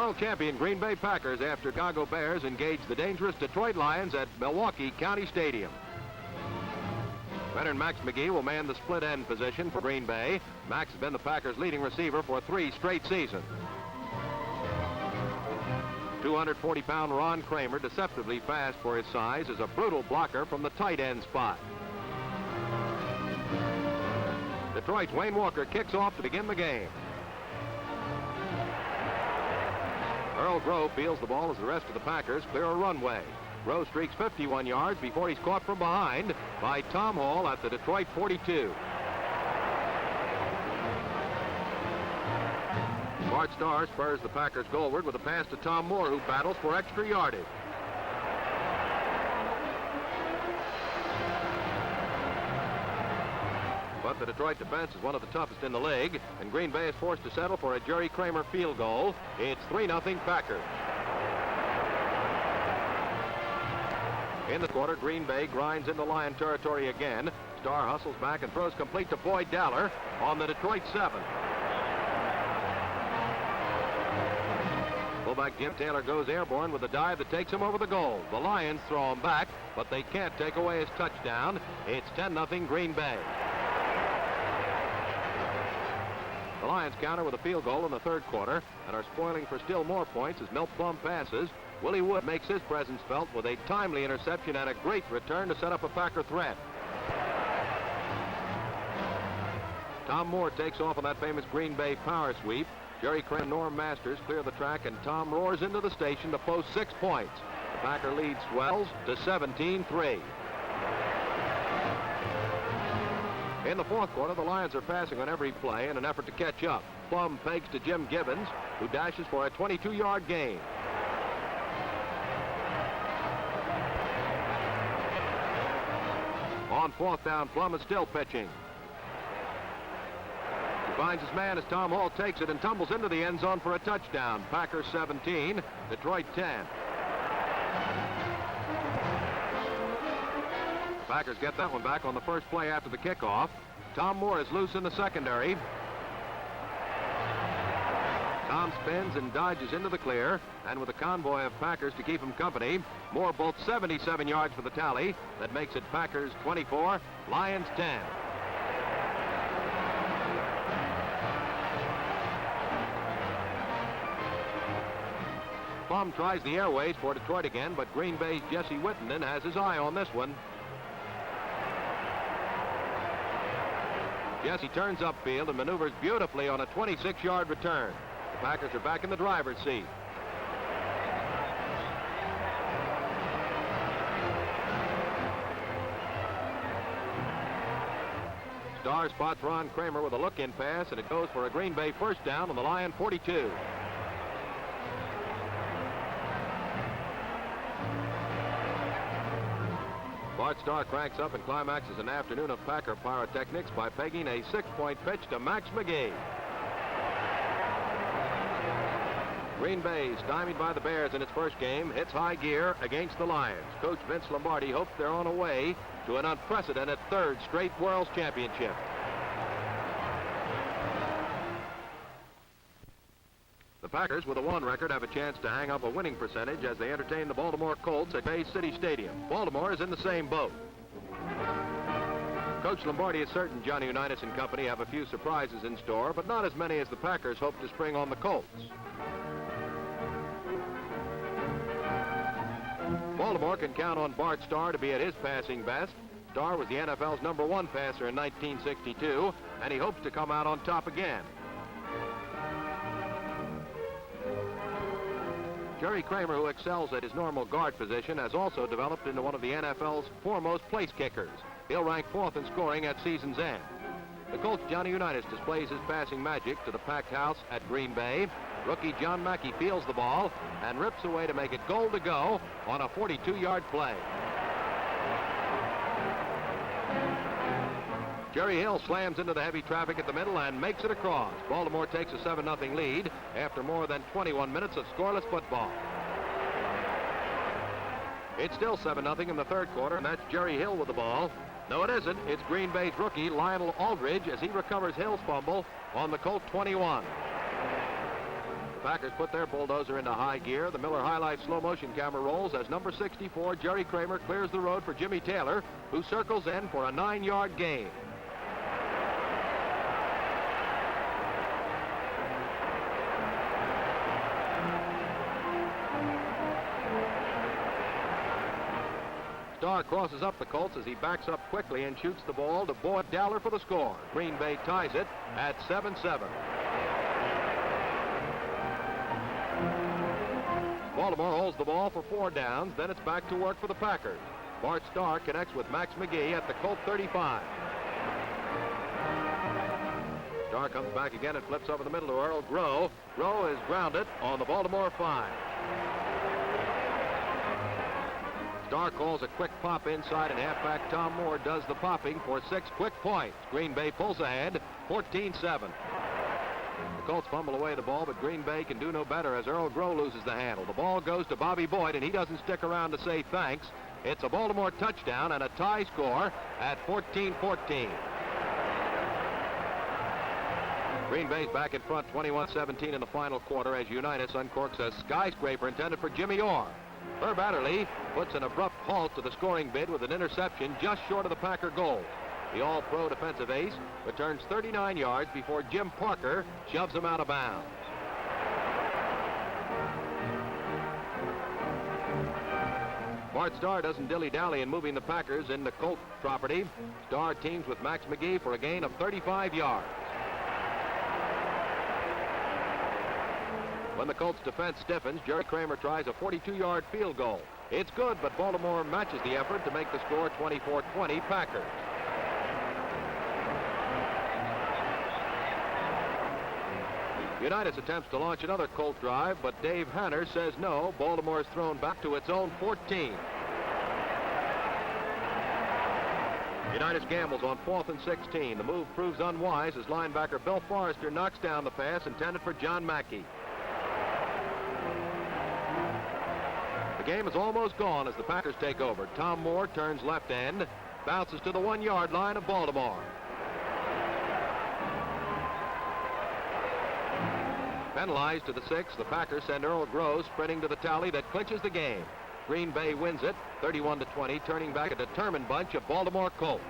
World champion Green Bay Packers after Chicago Bears engage the dangerous Detroit Lions at Milwaukee County Stadium. Veteran Max McGee will man the split end position for Green Bay. Max has been the Packers' leading receiver for 3 straight seasons. 240-pound Ron Kramer, deceptively fast for his size, is a brutal blocker from the tight end spot. Detroit's Wayne Walker kicks off to begin the game. Earl Grove fields the ball as the rest of the Packers clear a runway. Grove streaks 51 yards before he's caught from behind by Tom Hall at the Detroit 42. Bart Starr spurs the Packers goalward with a pass to Tom Moore, who battles for extra yardage. But the Detroit defense is one of the toughest in the league, and Green Bay is forced to settle for a Jerry Kramer field goal. It's 3-0 Packers. In the quarter, Green Bay grinds into Lion territory again. Starr hustles back and throws complete to Boyd Dowler on the Detroit 7. Fullback Jim Taylor goes airborne with a dive that takes him over the goal. The Lions throw him back, but they can't take away his touchdown. It's 10-0 Green Bay. The Lions counter with a field goal in the third quarter and are spoiling for still more points as Milt Plum passes. Willie Wood makes his presence felt with a timely interception and a great return to set up a Packer threat. Tom Moore takes off on that famous Green Bay power sweep. Jerry Kramer and Norm Masters clear the track, and Tom roars into the station to post 6 points. The Packer lead swells to 17-3. In the fourth quarter, the Lions are passing on every play in an effort to catch up. Plum pegs to Jim Gibbons, who dashes for a 22-yard gain. On fourth down, Plum is still pitching. He finds his man as Tom Hall takes it and tumbles into the end zone for a touchdown. Packers 17, Detroit 10. The Packers get that one back on the first play after the kickoff. Tom Moore is loose in the secondary. Tom spins and dodges into the clear, and with a convoy of Packers to keep him company, Moore bolts 77 yards for the tally. That makes it Packers 24, Lions 10. Plum tries the airways for Detroit again, but Green Bay's Jesse Wittenden has his eye on this one. Jesse turns upfield and maneuvers beautifully on a 26-yard return. The Packers are back in the driver's seat. Starr spots Ron Kramer with a look-in pass, and it goes for a Green Bay first down on the Lion 42. Bart Starr cranks up and climaxes an afternoon of Packer pyrotechnics by pegging a 6-point pitch to Max McGee. Green Bay, stymied by the Bears in its first game, hits high gear against the Lions. Coach Vince Lombardi hopes they're on a way to an unprecedented 3rd straight World Championship. The Packers, with a 1 record, have a chance to hang up a winning percentage as they entertain the Baltimore Colts at Bay City Stadium. Baltimore is in the same boat. Coach Lombardi is certain Johnny Unitas and company have a few surprises in store, but not as many as the Packers hope to spring on the Colts. Baltimore can count on Bart Starr to be at his passing best. Starr was the NFL's #1 passer in 1962, and he hopes to come out on top again. Jerry Kramer, who excels at his normal guard position, has also developed into one of the NFL's foremost place kickers. He'll rank 4th in scoring at season's end. The Colts' Johnny Unitas displays his passing magic to the packed house at Green Bay. Rookie John Mackey fields the ball and rips away to make it goal to go on a 42-yard play. Jerry Hill slams into the heavy traffic at the middle and makes it across. Baltimore takes a 7-0 lead after more than 21 minutes of scoreless football. It's still 7-0 in the third quarter, and that's Jerry Hill with the ball. No, it isn't. It's Green Bay's rookie Lionel Aldridge as he recovers Hill's fumble on the Colt 21. The Packers put their bulldozer into high gear. The Miller High Life slow motion camera rolls as number 64, Jerry Kramer, clears the road for Jimmy Taylor, who circles in for a 9-yard gain. Starr crosses up the Colts as he backs up quickly and shoots the ball to Boyd Dowler for the score. Green Bay ties it at 7-7. Baltimore holds the ball for 4 downs, then it's back to work for the Packers. Bart Starr connects with Max McGee at the Colt 35. Starr comes back again and flips over the middle to Earl Groh. Groh is grounded on the Baltimore 5. Starr calls a quick pop inside, and halfback Tom Moore does the popping for 6 quick points. Green Bay pulls ahead, 14-7. The Colts fumble away the ball, but Green Bay can do no better as Earl Groh loses the handle. The ball goes to Bobby Boyd, and he doesn't stick around to say thanks. It's a Baltimore touchdown and a tie score at 14-14. Green Bay's back in front, 21-17 in the final quarter as Unitas uncorks a skyscraper intended for Jimmy Orr. Herb Adderley puts an abrupt halt to the scoring bid with an interception just short of the Packer goal. The all-pro defensive ace returns 39 yards before Jim Parker shoves him out of bounds. Bart Starr doesn't dilly-dally in moving the Packers into Colt property. Starr teams with Max McGee for a gain of 35 yards. When the Colts defense stiffens, Jerry Kramer tries a 42-yard field goal. It's good, but Baltimore matches the effort to make the score 24-20 Packers. Unitas attempts to launch another Colt drive, but Dave Hanner says no. Baltimore is thrown back to its own 14. Unitas gambles on 4th and 16. The move proves unwise as linebacker Bill Forrester knocks down the pass intended for John Mackey. The game is almost gone as the Packers take over. Tom Moore turns left end, bounces to the 1-yard line of Baltimore. Penalized to the 6, the Packers send Earl Groh sprinting to the tally that clinches the game. Green Bay wins it, 31-20, turning back a determined bunch of Baltimore Colts.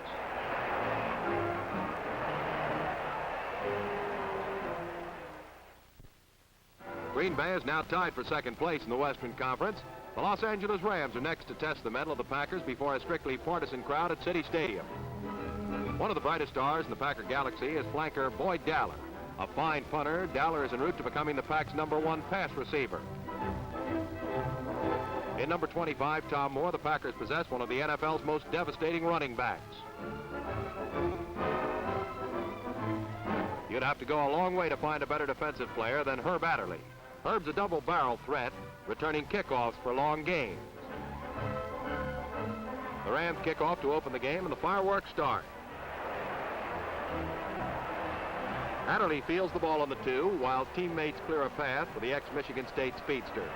Green Bay is now tied for second place in the Western Conference. The Los Angeles Rams are next to test the mettle of the Packers before a strictly partisan crowd at City Stadium. One of the brightest stars in the Packer galaxy is flanker Boyd Dowler. A fine punter, Dowler is en route to becoming the Pack's #1 pass receiver. In number 25, Tom Moore, the Packers possess one of the NFL's most devastating running backs. You'd have to go a long way to find a better defensive player than Herb Adderley. Herb's a double-barrel threat, returning kickoffs for long gains. The Rams kick off to open the game, and the fireworks start. Adderley fields the ball on the 2, while teammates clear a path for the ex-Michigan State speedster.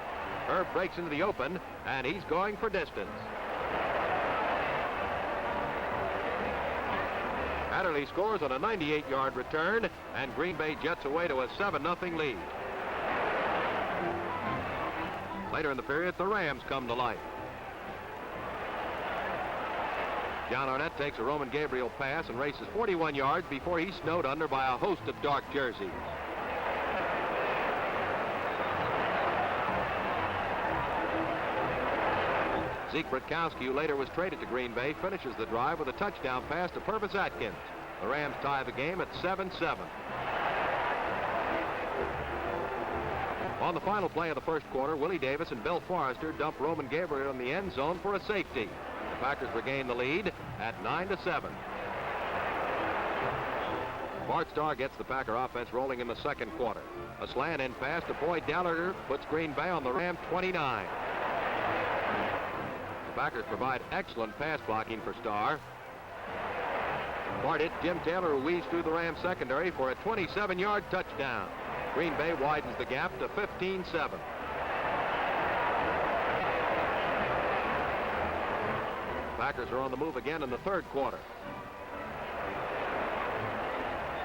Herb breaks into the open, and he's going for distance. Adderley scores on a 98-yard return, and Green Bay jets away to a 7-0 lead. Later in the period, the Rams come to life. John Arnett takes a Roman Gabriel pass and races 41 yards before he's snowed under by a host of dark jerseys. Zeke Rutkowski, who later was traded to Green Bay, finishes the drive with a touchdown pass to Purvis Atkins. The Rams tie the game at 7-7. On the final play of the first quarter, Willie Davis and Bill Forrester dump Roman Gabriel in the end zone for a safety. The Packers regain the lead at 9-7. Bart Starr gets the Packer offense rolling in the second quarter. A slant in pass to Boyd Dowler puts Green Bay on the Ram 29. The Packers provide excellent pass blocking for Starr. Bart hits Jim Taylor, who weaves through the Rams secondary for a 27-yard touchdown. Green Bay widens the gap to 15-7. Packers are on the move again in the third quarter.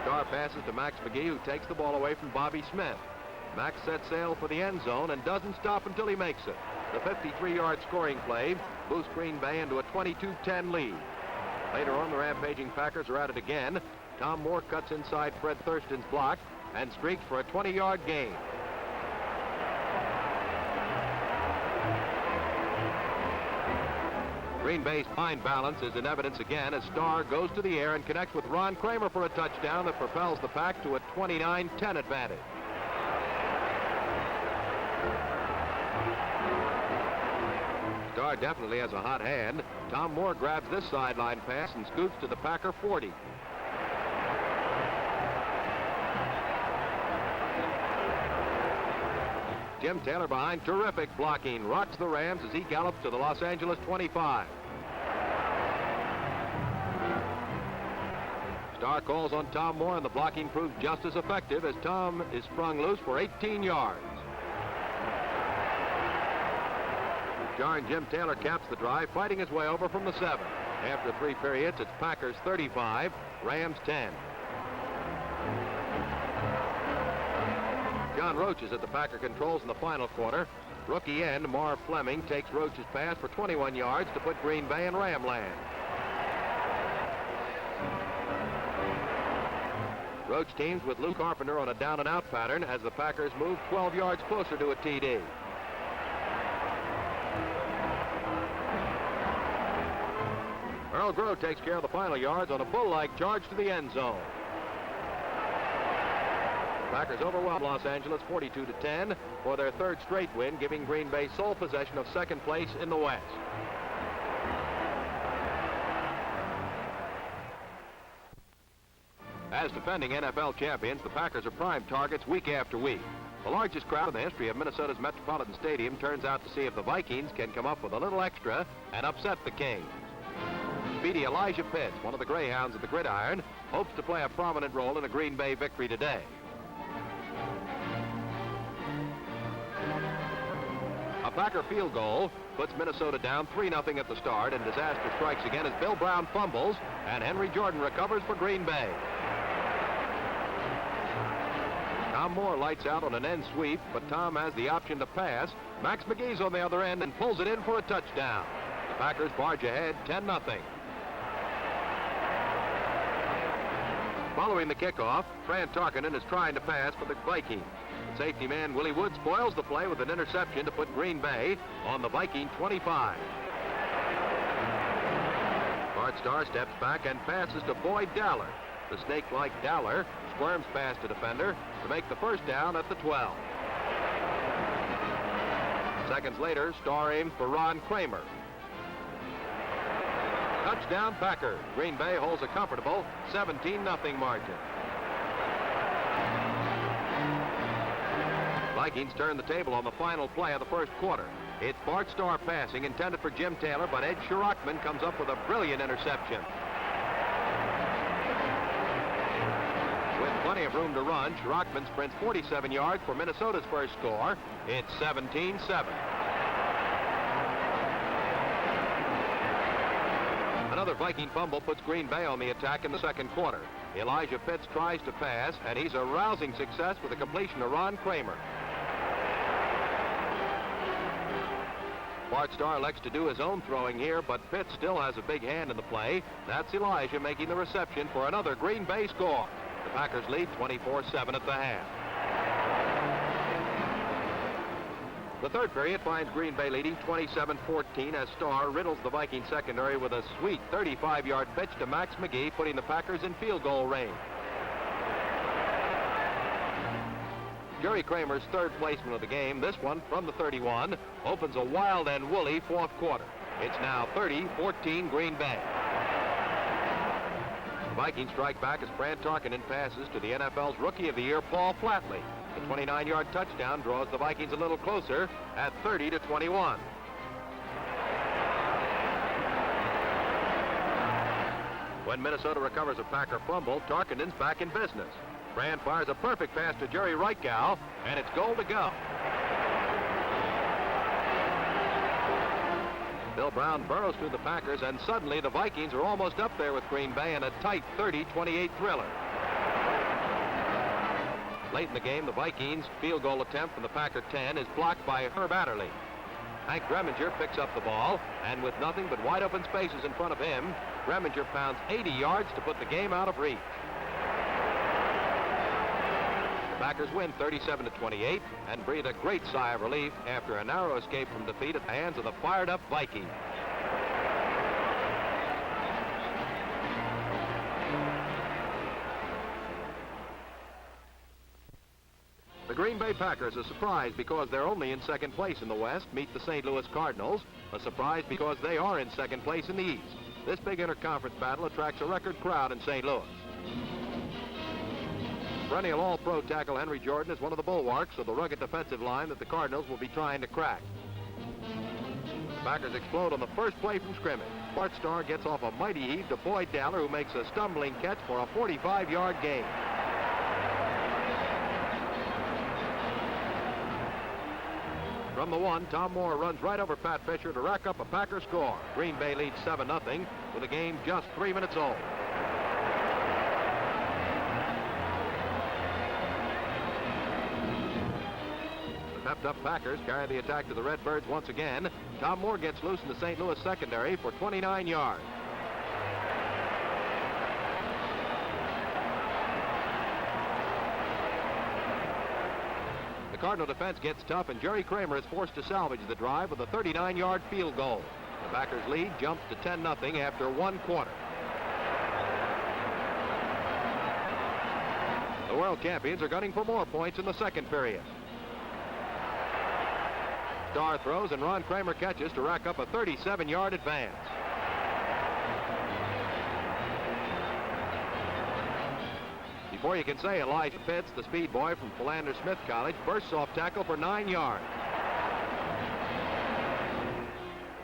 Starr passes to Max McGee, who takes the ball away from Bobby Smith. Max sets sail for the end zone and doesn't stop until he makes it. The 53-yard scoring play boosts Green Bay into a 22-10 lead. Later on, the rampaging Packers are at it again. Tom Moore cuts inside Fred Thurston's block and streaks for a 20-yard gain. Green Bay's fine balance is in evidence again as Starr goes to the air and connects with Ron Kramer for a touchdown that propels the Pack to a 29-10 advantage. Starr definitely has a hot hand. Tom Moore grabs this sideline pass and scoots to the Packer 40. Jim Taylor behind, terrific blocking, rocks the Rams as he gallops to the Los Angeles 25. Starr calls on Tom Moore, and the blocking proves just as effective as Tom is sprung loose for 18 yards. Jarring Jim Taylor caps the drive, fighting his way over from the 7. After 3 periods, it's Packers 35, Rams 10. John Roach is at the Packer controls in the final quarter. Rookie end Marv Fleming takes Roach's pass for 21 yards to put Green Bay in Ram land. Roach teams with Lou Carpenter on a down-and-out pattern as the Packers move 12 yards closer to a TD. Earl Grove takes care of the final yards on a bull-like charge to the end zone. Packers overwhelm Los Angeles 42-10 for their 3rd straight win, giving Green Bay sole possession of 2nd place in the West. As defending NFL champions, the Packers are prime targets week after week. The largest crowd in the history of Minnesota's Metropolitan Stadium turns out to see if the Vikings can come up with a little extra and upset the Kings. Speedy Elijah Pitts, one of the Greyhounds of the gridiron, hopes to play a prominent role in a Green Bay victory today. A Packer field goal puts Minnesota down 3-0 at the start, and disaster strikes again as Bill Brown fumbles and Henry Jordan recovers for Green Bay. Tom Moore lights out on an end sweep, but Tom has the option to pass. Max McGee's on the other end and pulls it in for a touchdown. The Packers barge ahead 10-0. Following the kickoff, Fran Tarkenton is trying to pass for the Vikings. Safety man Willie Wood spoils the play with an interception to put Green Bay on the Viking 25. Bart Starr steps back and passes to Boyd Dowler. The snake-like Dowler squirms past a defender to make the first down at the 12. Seconds later, Starr aims for Ron Kramer. Touchdown Packers. Green Bay holds a comfortable 17-0 margin. Vikings turn the table on the final play of the first quarter. It's Bart Starr passing, intended for Jim Taylor, but Ed Shirachman comes up with a brilliant interception. With plenty of room to run, Shirachman sprints 47 yards for Minnesota's first score. It's 17-7. Another Viking fumble puts Green Bay on the attack in the second quarter. Elijah Pitts tries to pass, and he's a rousing success with a completion to Ron Kramer. Bart Starr elects to do his own throwing here, but Pitts still has a big hand in the play. That's Elijah making the reception for another Green Bay score. The Packers lead 24-7 at the half. The third period finds Green Bay leading 27-14 as Starr riddles the Viking secondary with a sweet 35-yard pitch to Max McGee, putting the Packers in field goal range. Jerry Kramer's third placement of the game, this one from the 31, opens a wild and woolly fourth quarter. It's now 30-14 Green Bay. The Vikings strike back as Fran Tarkenton passes to the NFL's Rookie of the Year, Paul Flatley. The 29-yard touchdown draws the Vikings a little closer at 30-21. When Minnesota recovers a Packer fumble, Tarkenton's back in business. Fran fires a perfect pass to Jerry Reichgau, and it's goal to go. Bill Brown burrows through the Packers, and suddenly the Vikings are almost up there with Green Bay in a tight 30-28 thriller. Late in the game, the Vikings' field goal attempt from the Packer 10 is blocked by Herb Adderley. Hank Greminger picks up the ball, and with nothing but wide open spaces in front of him, Greminger pounds 80 yards to put the game out of reach. The Packers win 37-28 and breathe a great sigh of relief after a narrow escape from defeat at the hands of the fired-up Vikings. The Green Bay Packers, a surprise because they're only in second place in the West, meet the St. Louis Cardinals, a surprise because they are in second place in the East. This big interconference battle attracts a record crowd in St. Louis. Perennial All-Pro tackle Henry Jordan is one of the bulwarks of the rugged defensive line that the Cardinals will be trying to crack. The Packers explode on the first play from scrimmage. Bart Starr gets off a mighty heave to Boyd Dowler, who makes a stumbling catch for a 45-yard gain. From the 1, Tom Moore runs right over Pat Fisher to rack up a Packer score. Green Bay leads 7-0 with the game just 3 minutes old. The pepped-up Packers carry the attack to the Redbirds once again. Tom Moore gets loose in the St. Louis secondary for 29 yards. The Cardinal defense gets tough, and Jerry Kramer is forced to salvage the drive with a 39-yard field goal. The Packers' lead jumps to 10-0 after 1 quarter. The world champions are gunning for more points in the second period. Starr throws, and Ron Kramer catches to rack up a 37-yard advance. Before you can say, Elijah Pitts, the speed boy from Philander Smith College, bursts off tackle for 9 yards.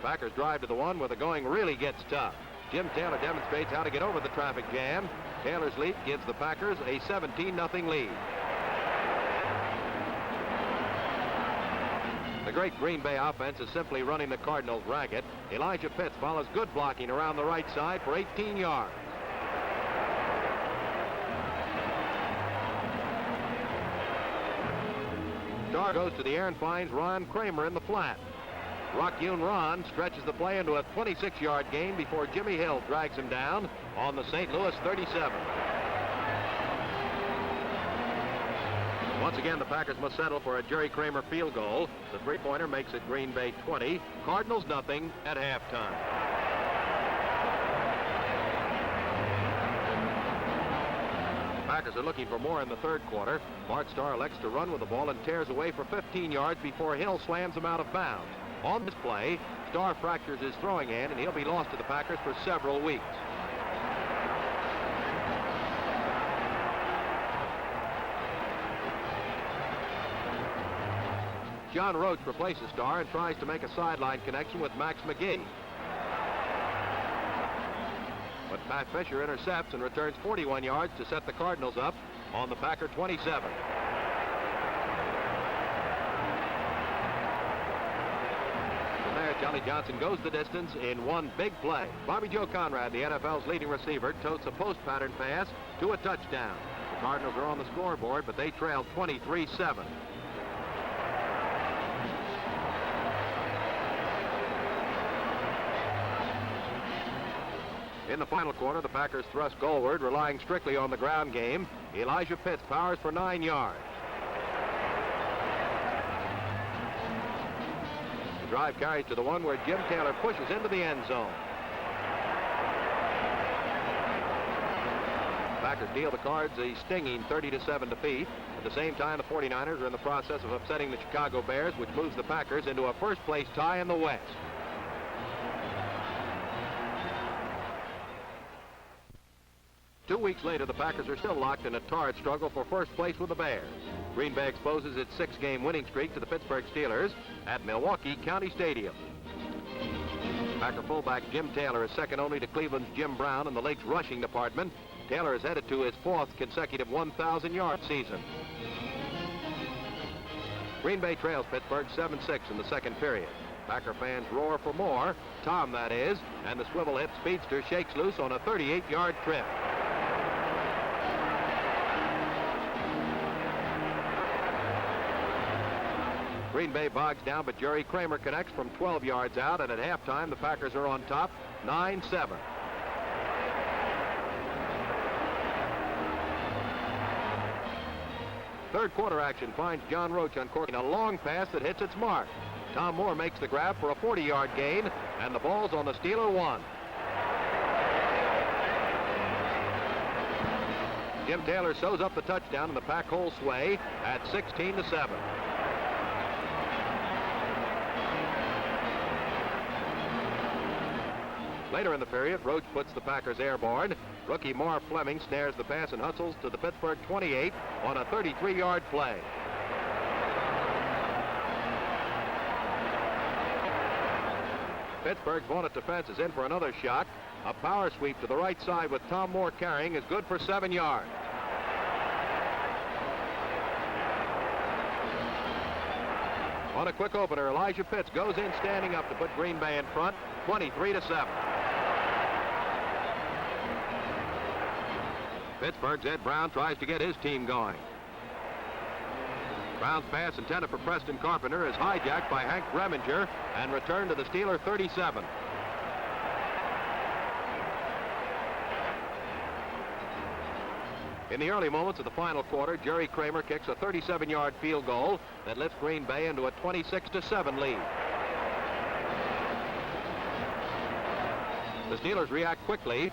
Packers drive to the 1 where the going really gets tough. Jim Taylor demonstrates how to get over the traffic jam. Taylor's leap gives the Packers a 17-0 lead. The great Green Bay offense is simply running the Cardinals ragged. Elijah Pitts follows good blocking around the right side for 18 yards. Starr goes to the air and finds Ron Kramer in the flat. Rock-Yoon Ron stretches the play into a 26-yard gain before Jimmy Hill drags him down on the St. Louis 37. Once again, the Packers must settle for a Jerry Kramer field goal. The three-pointer makes it Green Bay 20, Cardinals nothing at halftime. Packers are looking for more in the third quarter. Bart Starr elects to run with the ball and tears away for 15 yards before Hill slams him out of bounds. On this play, Starr fractures his throwing hand, and he'll be lost to the Packers for several weeks. John Roach replaces Starr and tries to make a sideline connection with Max McGee. But Pat Fisher intercepts and returns 41 yards to set the Cardinals up on the Packer 27. From there, Johnny Johnson goes the distance in one big play. Bobby Joe Conrad, the NFL's leading receiver, totes a post-pattern pass to a touchdown. The Cardinals are on the scoreboard, but they trail 23-7. In the final quarter, the Packers thrust goalward, relying strictly on the ground game. Elijah Pitts powers for 9 yards. The drive carries to the 1 where Jim Taylor pushes into the end zone. The Packers deal the Cards a stinging 30-7 defeat. At the same time, the 49ers are in the process of upsetting the Chicago Bears, which moves the Packers into a first-place tie in the West. Two weeks later, the Packers are still locked in a torrid struggle for first place with the Bears. Green Bay exposes its 6-game winning streak to the Pittsburgh Steelers at Milwaukee County Stadium. Packer fullback Jim Taylor is second only to Cleveland's Jim Brown in the league's rushing department. Taylor is headed to his 4th consecutive 1,000-yard season. Green Bay trails Pittsburgh 7-6 in the second period. Packer fans roar for more, Tom that is, and the swivel-hip speedster shakes loose on a 38-yard trip. Green Bay bogs down, but Jerry Kramer connects from 12 yards out, and at halftime, the Packers are on top, 9-7. Third quarter action finds John Roach uncorking a long pass that hits its mark. Tom Moore makes the grab for a 40-yard gain, and the ball's on the Steeler 1. Jim Taylor sews up the touchdown in the Pack hole sway at 16-7. Later in the period, Roach puts the Packers airborne. Rookie Marv Fleming snares the pass and hustles to the Pittsburgh 28 on a 33-yard play. Pittsburgh's vaunted defense is in for another shot. A power sweep to the right side with Tom Moore carrying is good for 7 yards. On a quick opener, Elijah Pitts goes in standing up to put Green Bay in front, 23-7. Pittsburgh's Ed Brown tries to get his team going. Brown's pass intended for Preston Carpenter is hijacked by Hank Reminger and returned to the Steeler 37. In the early moments of the final quarter, Jerry Kramer kicks a 37-yard field goal that lifts Green Bay into a 26-7 lead. The Steelers react quickly.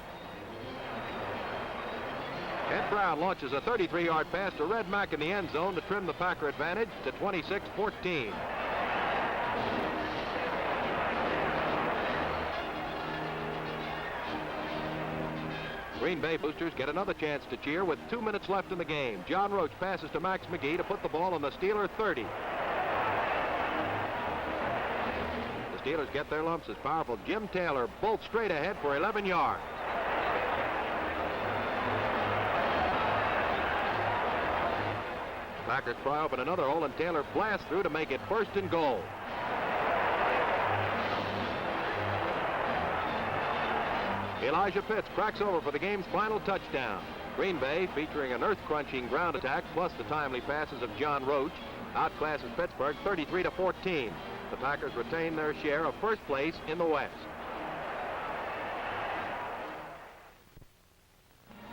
Ed Brown launches a 33-yard pass to Red Mack in the end zone to trim the Packer advantage to 26-14. Green Bay boosters get another chance to cheer with 2 minutes left in the game. John Roach passes to Max McGee to put the ball on the Steeler 30. The Steelers get their lumps as powerful Jim Taylor bolts straight ahead for 11 yards. Packers pry open another hole, and Taylor blasts through to make it 1st and goal. Elijah Pitts cracks over for the game's final touchdown. Green Bay, featuring an earth-crunching ground attack plus the timely passes of John Roach, outclasses Pittsburgh 33-14. The Packers retain their share of first place in the West.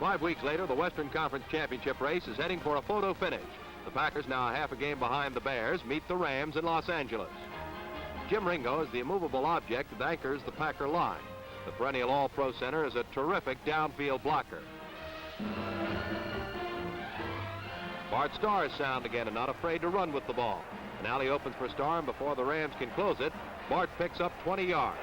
5 weeks later, the Western Conference Championship race is heading for a photo finish. The Packers, now half a game behind the Bears, meet the Rams in Los Angeles. Jim Ringo is the immovable object that anchors the Packer line. The perennial All-Pro center is a terrific downfield blocker. Bart Starr is sound again and not afraid to run with the ball. An alley opens for Starr, and before the Rams can close it, Bart picks up 20 yards.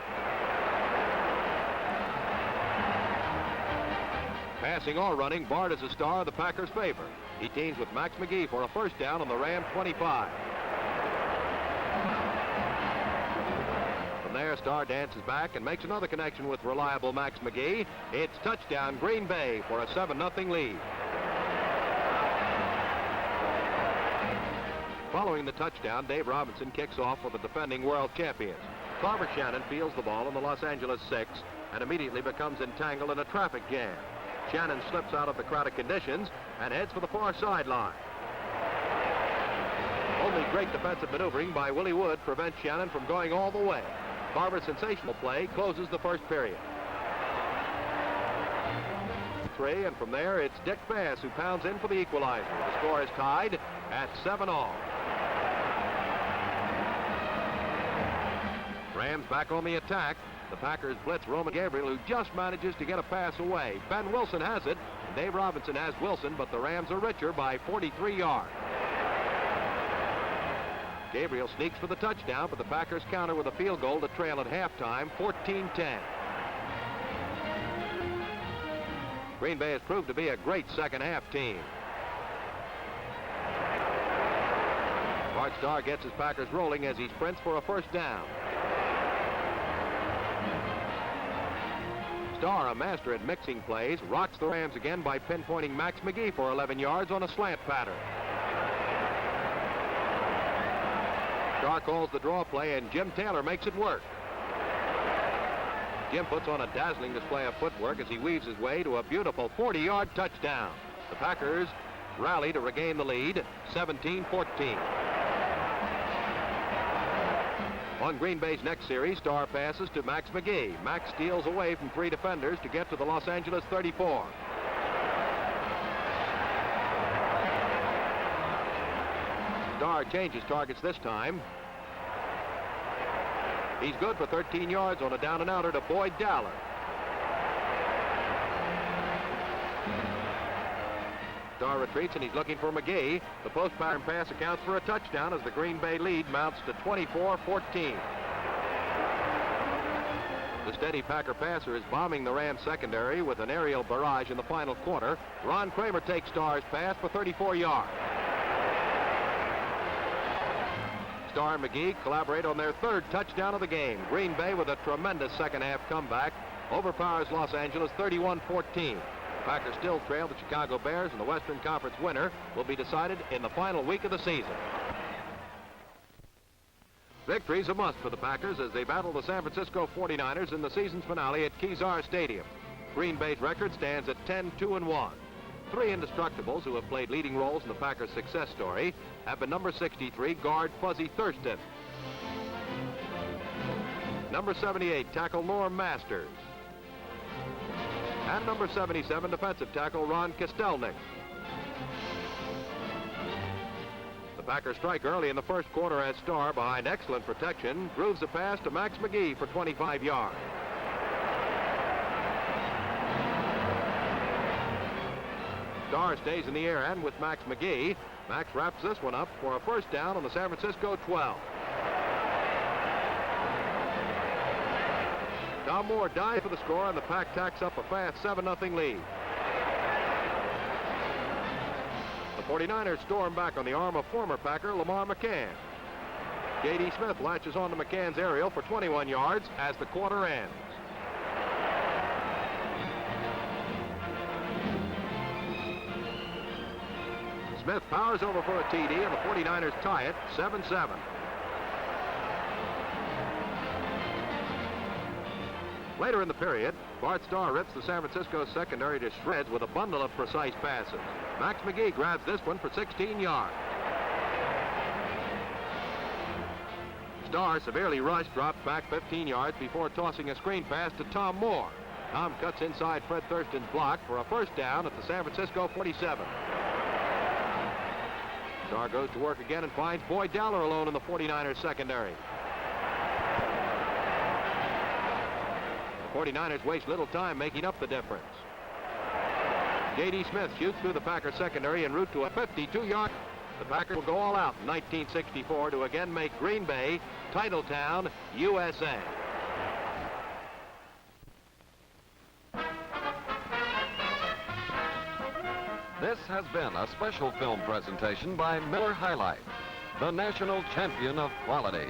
Passing or running, Bart is a star of the Packers' favor. He teams with Max McGee for a first down on the Ram 25. From there, Starr dances back and makes another connection with reliable Max McGee. It's touchdown Green Bay for a 7-0 lead. Following the touchdown, Dave Robinson kicks off for the defending world champions. Carver Shannon fields the ball in the Los Angeles 6 and immediately becomes entangled in a traffic jam. Shannon slips out of the crowded conditions and heads for the far sideline. Only great defensive maneuvering by Willie Wood prevents Shannon from going all the way. Carver's sensational play closes the first period. 3, and from there it's Dick Bass who pounds in for the equalizer. The score is tied at 7-all. Rams back on the attack. The Packers blitz Roman Gabriel, who just manages to get a pass away. Ben Wilson has it. Dave Robinson has Wilson, but the Rams are richer by 43 yards. Gabriel sneaks for the touchdown, but the Packers counter with a field goal to trail at halftime, 14-10. Green Bay has proved to be a great second-half team. Bart Starr gets his Packers rolling as he sprints for a first down. Starr, a master at mixing plays, rocks the Rams again by pinpointing Max McGee for 11 yards on a slant pattern. Starr calls the draw play, and Jim Taylor makes it work. Jim puts on a dazzling display of footwork as he weaves his way to a beautiful 40-yard touchdown. The Packers rally to regain the lead, 17-14. On Green Bay's next series, Starr passes to Max McGee. Max steals away from 3 defenders to get to the Los Angeles 34. Starr changes targets this time. He's good for 13 yards on a down-and-outer to Boyd Dowler. Starr retreats, and he's looking for McGee. The post pattern pass accounts for a touchdown as the Green Bay lead mounts to 24-14. The steady Packer passer is bombing the Rams secondary with an aerial barrage in the final quarter. Ron Kramer takes Starr's pass for 34 yards. Starr and McGee collaborate on their 3rd touchdown of the game. Green Bay, with a tremendous second-half comeback, overpowers Los Angeles 31-14. Packers still trail the Chicago Bears, and the Western Conference winner will be decided in the final week of the season. Victory's a must for the Packers as they battle the San Francisco 49ers in the season's finale at Kezar Stadium. Green Bay's record stands at 10-2-1. 3 indestructibles who have played leading roles in the Packers' success story have been number 63, guard Fuzzy Thurston, number 78, tackle Norm Masters, and number 77, defensive tackle Ron Kostelnik. The Packers strike early in the first quarter as Starr, behind excellent protection, grooves a pass to Max McGee for 25 yards. Starr stays in the air and with Max McGee. Max wraps this one up for a first down on the San Francisco 12. Tom Moore dives for the score, and the Pack tacks up a fast 7-0 lead. The 49ers storm back on the arm of former Packer Lamar McCann. J.D. Smith latches onto McCann's aerial for 21 yards as the quarter ends. Smith powers over for a TD, and the 49ers tie it 7-7. Later in the period, Bart Starr rips the San Francisco secondary to shreds with a bundle of precise passes. Max McGee grabs this one for 16 yards. Starr, severely rushed, drops back 15 yards before tossing a screen pass to Tom Moore. Tom cuts inside Fred Thurston's block for a first down at the San Francisco 47. Starr goes to work again and finds Boyd Dowler alone in the 49ers secondary. The 49ers waste little time making up the difference. J.D. Smith shoots through the Packer secondary en route to a 52-yard. The Packers will go all out in 1964 to again make Green Bay Titletown, USA. This has been a special film presentation by Miller High Life, the national champion of quality.